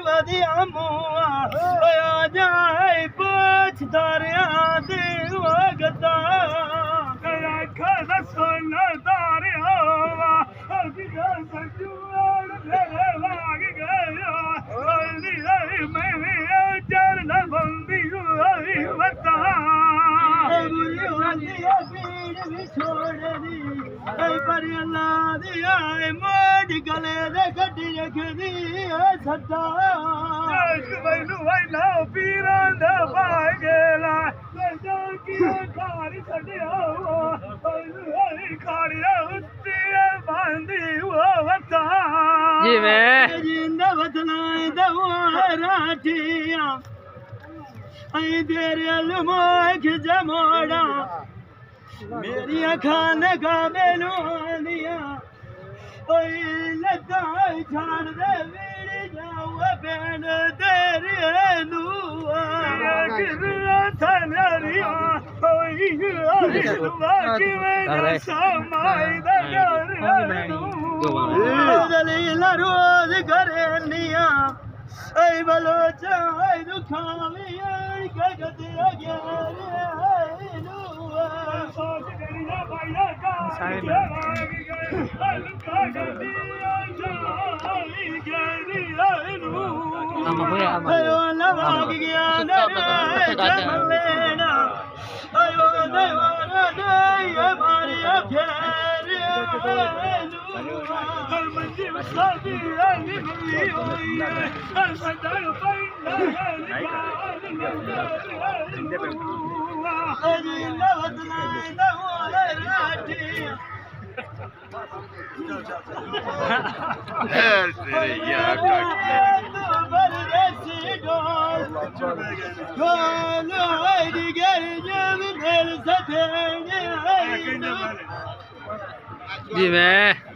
ਵਧੀਆ ਮੂਆ ਆ ਜਾਏ ਪੁੱਛ ਦਰਿਆ ਦੇ ਵਗਦਾ ਅੱਖਾਂ ਸੁਣ ਦਰਿਆ ਅਸੀਂ ਸਜੂੜ ਮੇਰੇ ਲਾਗ ਗਿਆ ਮੈਂ ਚਰਨ ਬੰਦੀ ਹੋਈ ਵਤਾ ਬੁਰੀ ਹੁੰਦੀ ਆ ਪੀੜ ਵੀ ਛੋੜਦੀ ਐ ਪਰ ਅੱਲਾ ਦੀ ਆਏ ਮੋੜ ਗਲੇ ਦੇ ਗੱਡੀ ਰੱਖਦੀ ਐ ਸੱਦਾ ਮੈਨੂੰ ਆਈ ਨਾ ਪੀਰਾਂ ਦਾ ਬਾਗੇਲਾ ਜੋ ਕੀ ਖਾਰੀ ਛੱਡਿਆ ਓਏ ਖਾੜਿਆ ਉੱਤੇ ਬੰਦੀ ਵਤਾ ਜਿਵੇਂ ਜਿੰਦਾ ਵਤਨਾ ਦਵਾ ਰਾਠੀਆਂ ऐ तेरे अलमोख जमोड़ा मेरी खान का मेनू आंदिया ओए लता छाड़ दे मेरी जाओ बैन तेरे नुआ किरला थनरिया ओए बाकी मेरा समाई दा घर दलील रोज करनिया ऐ बलोचा ऐ दुखाविया जी मैं